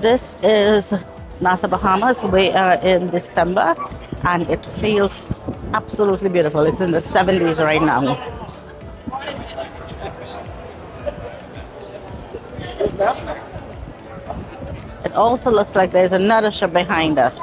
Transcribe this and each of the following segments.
This is Nassau Bahamas. We are in December and it feels absolutely beautiful. It's in the 70s right now. It also looks like there's another ship behind us.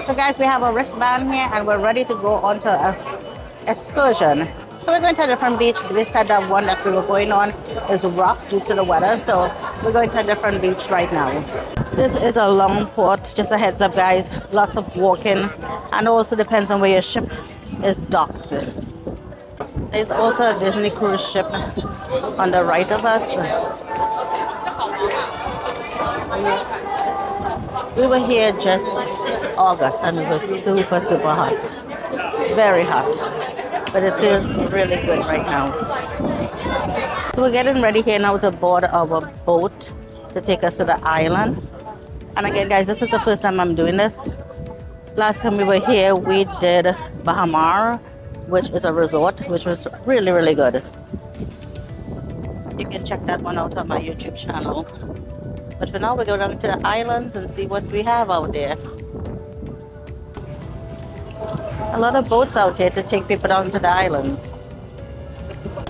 So guys, we have a wristband here and we're ready to go on to an excursion. So we're going to a different beach. They said that one that we were going on is rough due to the weather. So we're going to a different beach right now. This is a long port, just a heads up guys. Lots of walking and also depends on where your ship is docked. There's also a Disney cruise ship on the right of us. We were here just August and it was super hot. Very hot. But it feels really good right now. So we're getting ready here now to board our boat to take us to the island. And again guys, this is the first time I'm doing this. Last time we were here we did Bahamar, which is a resort, which was really good. You can check that one out on my YouTube channel. But for now we go down to the islands and see what we have out there. A lot of boats out here to take people down to the islands.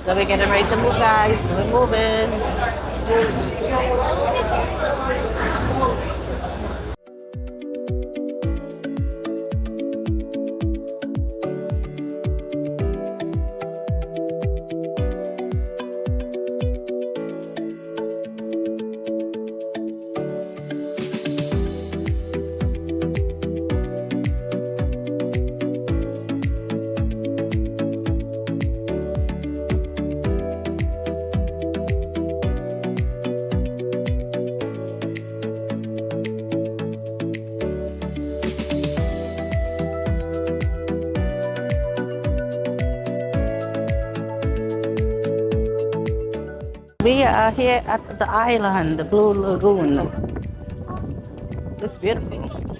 So we're getting ready to move guys, we're moving. We are here at the island, the Blue Lagoon. It's beautiful.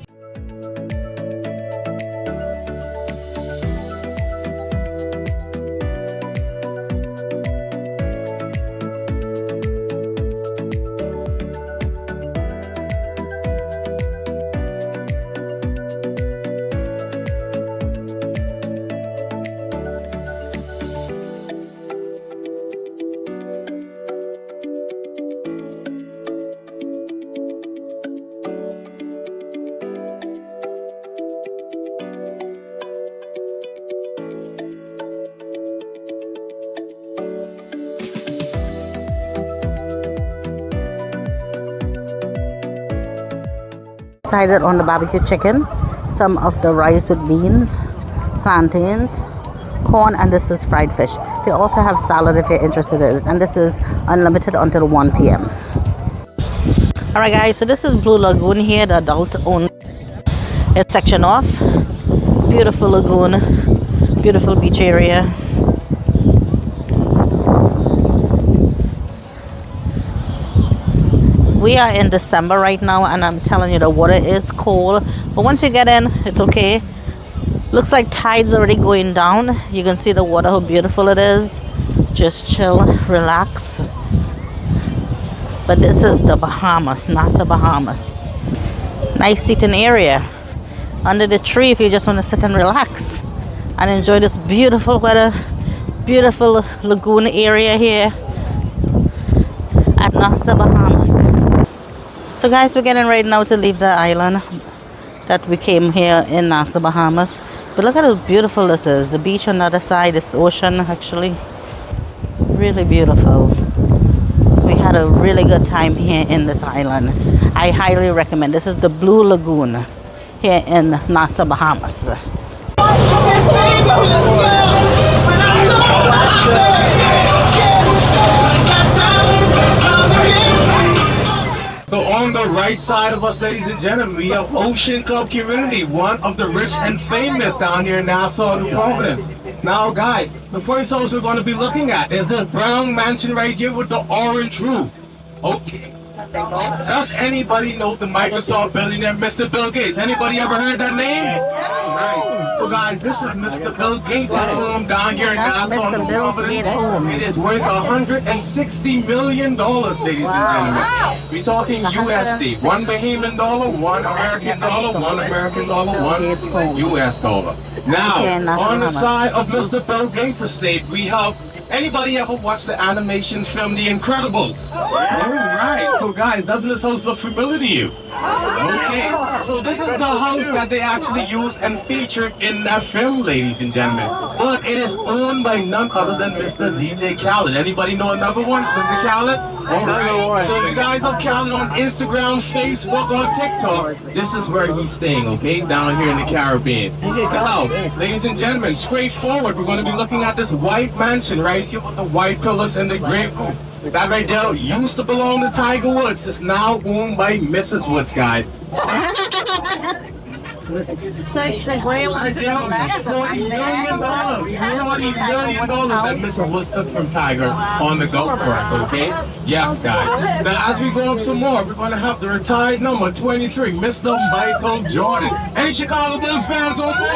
Decided on the barbecue chicken, some of the rice with beans, plantains, corn, and this is fried fish. They also have salad if you're interested in it, and this is unlimited until 1 p.m. Alright guys, so this is Blue Lagoon here, the adult only. It's section off. Beautiful lagoon, beautiful beach area. We are in December right now and I'm telling you the water is cold, but once you get in it's okay. Looks like tide's already going down. You can see the water, how beautiful it is. Just chill, relax. But this is the Bahamas, Nassau Bahamas. Nice seating area under the tree if you just want to sit and relax and enjoy this beautiful weather, beautiful lagoon area here at Nassau Bahamas. So guys, we're getting ready now to leave the island that we came here in Nassau Bahamas. But look at how beautiful this is. The beach on the other side is ocean actually. Really beautiful. We had a really good time here in this island. I highly recommend. This is the Blue Lagoon here in Nassau Bahamas. So on the right side of us, ladies and gentlemen, we have Ocean Club Community, one of the rich and famous down here in Nassau, New Providence. Now guys, the first house we're going to be looking at is this brown mansion right here with the orange roof. Okay. Does anybody know the Microsoft billionaire, Mr. Bill Gates? Anybody ever heard that name? Right. So guys, this is Mr. Bill Gates' home down here in That's Nassau, Mr. Bill's Providence. home. It is worth $160 million, ladies and gentlemen. We're talking USD. One Bahamian dollar, one American dollar, one American dollar, one US dollar. Now, on the side of Mr. Bill Gates' estate, we have. Anybody ever watched the animation film The Incredibles? Alright, so guys, doesn't this house look familiar to you? Okay, so this is the house that they actually used and featured in that film, ladies and gentlemen. But it is owned by none other than Mr. DJ Khaled. Anybody know another one? Mr. Khaled? Alright, so the guys of Khaled on Instagram, Facebook, on TikTok, this is where he's staying, okay? Down here in the Caribbean. So, ladies and gentlemen, straightforward, we're going to be looking at this white mansion right here with the white pillars and the gray roof. That right there used to belong to Tiger Woods. It's now owned by Mrs. Woods, guys. So it's the gray one to the left. $40 million that Mrs. Woods took from Tiger on the golf course, okay? Yes, guys. Now, as we go up some more, we're going to have the retired number 23, Mr. Michael Jordan. Any Chicago Bulls fans on board?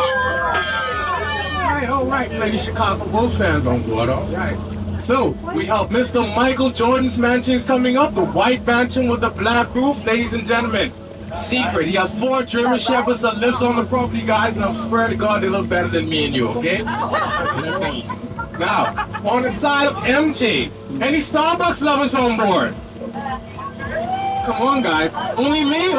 All right, many Chicago Bulls fans on board, all right. So, we have Mr. Michael Jordan's mansion is coming up, the white mansion with the black roof, ladies and gentlemen. Secret, he has 4 German Shepherds that lives on the property, guys, and I swear to God, they look better than me and you, okay? Now, on the side of MJ, any Starbucks lovers on board? Come on, guys. Only me.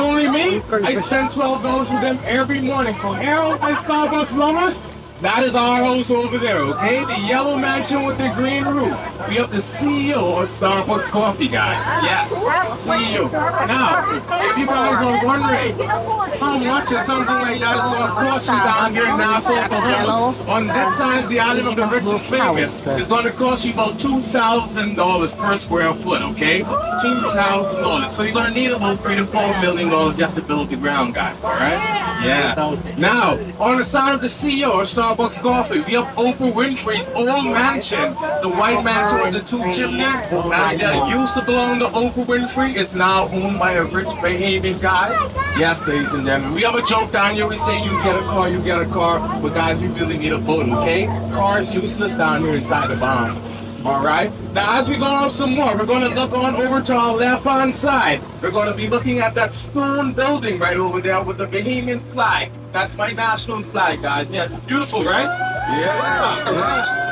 I spend $12 with them every morning. So, Harold and Starbucks lovers, that is our house over there, okay? The yellow mansion with the green roof. We have the CEO of Starbucks Coffee, guys. Yes, CEO. Now, if you guys are wondering how much or something like that is going to cost you down here in Nassau Bahamas, on this side of the island of the rich and famous, it's going to cost you about $2,000 per square foot, okay? $2,000. So you're going to need about $3 to $4 million just to build the ground, guys, all right? Yes. Now, on the side of the CEO of Starbucks Coffee, we have Oprah Winfrey's old mansion, the white mansion with the 2 chimneys. That used to belong to Oprah Winfrey. It's now owned by a rich Bahamian guy. Yes, ladies and gentlemen. We have a joke down here. We say you get a car. But guys, we really need a boat, okay? Cars useless down here inside the Bahamas. All right. Now, as we go up some more, we're going to look on over to our left-hand side. We're going to be looking at that stone building right over there with the Bahamian flag. That's my national flag, guys. Yes, beautiful, right? Yeah. Right.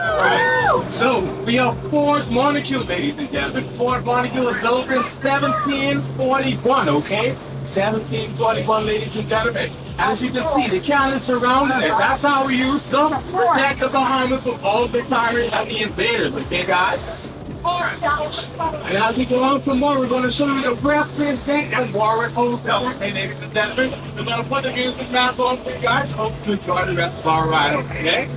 So, we have Fort Montague, ladies and gentlemen. Fort Montague was built in 1741, okay? 1741, ladies and gentlemen. As you can see, the cannon surrounding it. That's how we used to protect the Bahamas from all the pirates and the invaders, okay, guys? And as we go on some more, we're going to show you the Preston Estate and Warwick Hotel. Okay, ladies and gentlemen, we're going to put the music map on for you guys. Hope to enjoy the rest of our ride, okay?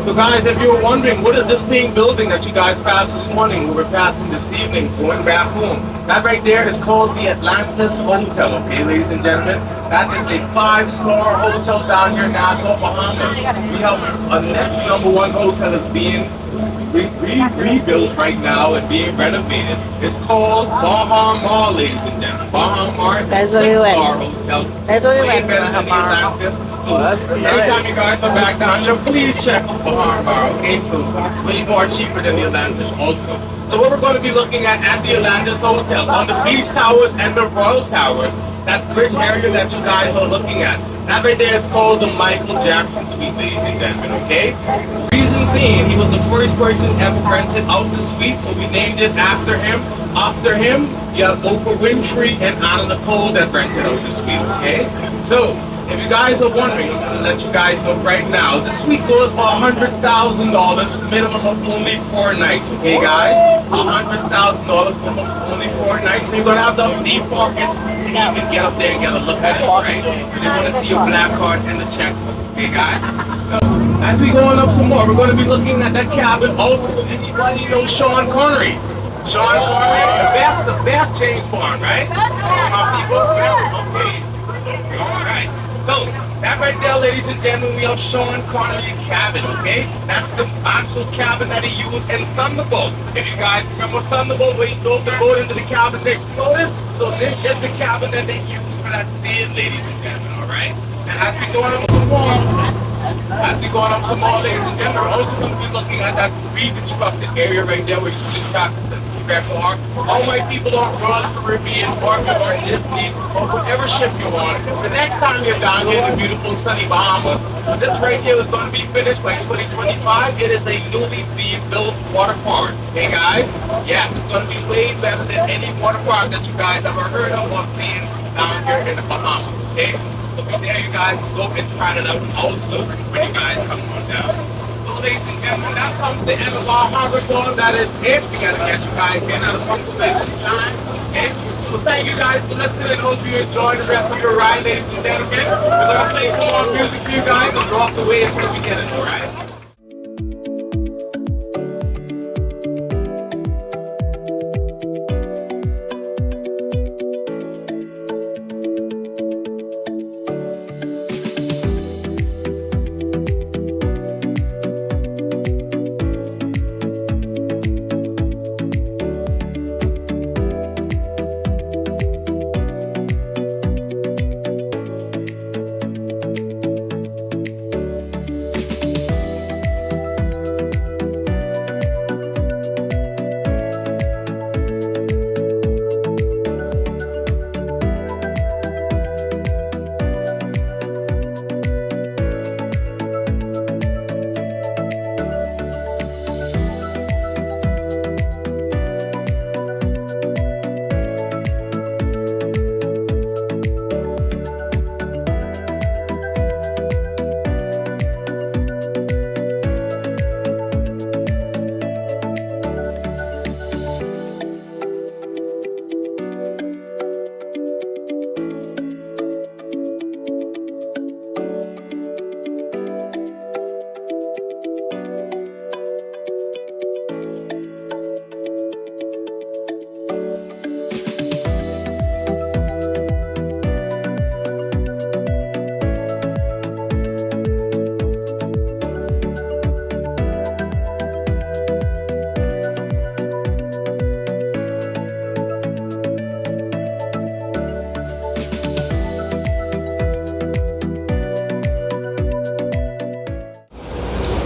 So guys, if you're wondering, what is this pink building that you guys passed this morning, we were passing this evening, going back home? That right there is called the Atlantis Hotel, okay, ladies and gentlemen? That is a 5-star hotel down here in Nassau, Bahamas. We have a next #1 hotel that's being rebuilt right now and being renovated. It's called Bahamas, ladies and gentlemen. Bahamas is a 6-star hotel. That's where we went. Way better than the Atlantis. So anytime you guys are back down here, please check out Bahamas, okay? So it's way more cheaper than the Atlantis also. So what we're going to be looking at the Atlantis Hotel, on the beach towers and the Royal Towers, that bridge area that you guys are looking at. That right there is called the Michael Jackson Suite, ladies and gentlemen, okay? Reason being, he was the first person ever rented out the suite, so we named it after him. After him, you have Oprah Winfrey and Anna Nicole that rented out the suite, okay? So, if you guys are wondering, I'm going to let you guys know right now, the suite goes for $100,000, minimum of only 4 nights, okay guys? $100,000 minimum of only 4 nights, so you're going to have the deep pockets. You can get up there and get a look at it, right? So they want to see your black card and the checkbook, okay guys? So, as we go on up some more, we're going to be looking at that cabin also. Anybody know Sean Connery? Sean Connery, the best James Bond, right? My people, okay. Alright. So, that right there, ladies and gentlemen, we have Sean Connery's cabin, okay? That's the actual cabin that he used in Thunderbolt. If you guys remember Thunderbolt, where he drove the boat into the cabin to explode it? So this is the cabin that they used for that scene, ladies and gentlemen, alright? And as we go on some more, ladies and gentlemen, we're also going to be looking at that reconstructed area right there where you see the traffic park. All my people on Royal Caribbean, or Disney, or whatever ship you want. The next time you're down here in the beautiful sunny Bahamas, this right here is going to be finished by 2025. It is a newly built water park. Hey guys, yes, it's going to be way better than any water park that you guys ever heard of or seen down here in the Bahamas. Okay? So be there, you guys, go and try it out also when you guys come on down. So, ladies and gentlemen, that comes the end of our harbor tour. That is it. We gotta get you guys in at a punctuation time. Okay? So thank you guys for listening. Hope you enjoy the rest of your ride, ladies and gentlemen. We're gonna play some more music for you guys and drop the way until we get into the ride.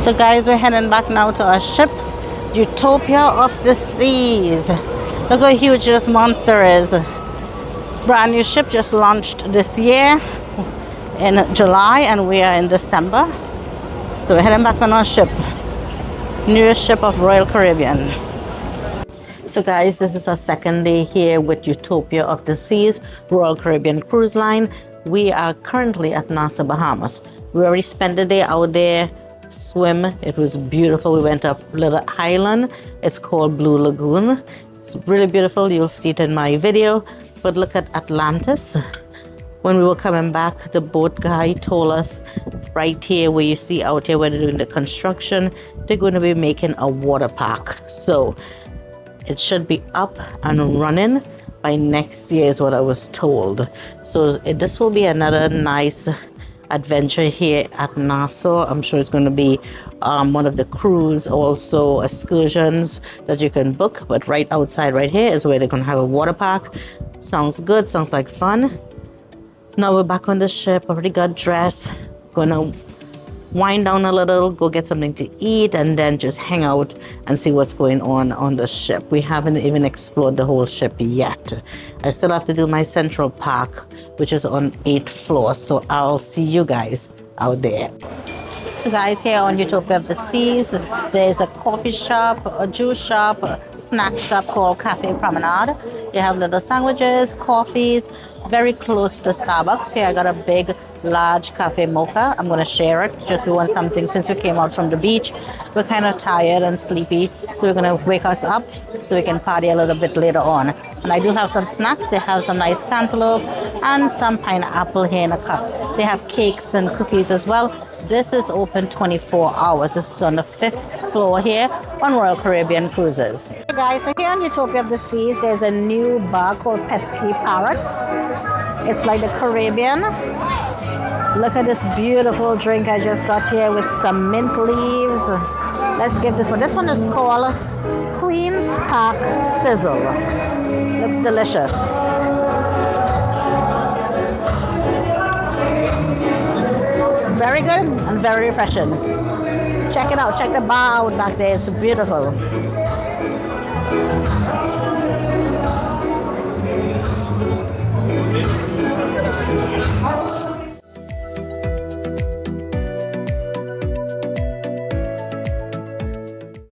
So guys, we're heading back now to our ship, Utopia of the Seas. Look how huge this monster is. Brand new ship, just launched this year in July, and we are in December. So we're heading back on our ship, newest ship of Royal Caribbean. So guys, this is our second day here with Utopia of the Seas, Royal Caribbean Cruise Line. We are currently at Nassau Bahamas. We already spent the day out there, swim. It was beautiful. We went up a little island. It's called Blue Lagoon. It's really beautiful. You'll see it in my video. But look at Atlantis. When we were coming back, the boat guy told us right here where you see out here where they're doing the construction, they're going to be making a water park. So it should be up and running by next year is what I was told. So this will be another nice adventure here at Nassau. I'm sure it's going to be one of the cruise also excursions that you can book. But right outside right here is where they're going to have a water park. Sounds good. Sounds like fun. Now we're back on the ship. Already got dressed. Gonna wind down a little, go get something to eat, and then just hang out and see what's going on the ship. We haven't even explored the whole ship yet. I still have to do my central park, which is on 8th floor. So I'll see you guys out there. So guys, here on Utopia of the Seas, there's a coffee shop, a juice shop, a snack shop called Cafe Promenade. You have little sandwiches, coffees, very close to Starbucks. Here I got a big, large cafe mocha. I'm going to share it. Just we want something since we came out from the beach. We're kind of tired and sleepy, so we're going to wake us up so we can party a little bit later on. And I do have some snacks. They have some nice cantaloupe and some pineapple here in a cup. They have cakes and cookies as well. This is open 24 hours. This is on the 5th floor here on Royal Caribbean Cruises. Hey guys, so here on Utopia of the Seas, there's a new bar called Pesky Parrot. It's like the Caribbean. Look at this beautiful drink I just got here with some mint leaves. Let's give this one. This one is called Queen's Park Sizzle. Looks delicious. Very good and very refreshing. Check it out. Check the bar out back there. It's beautiful.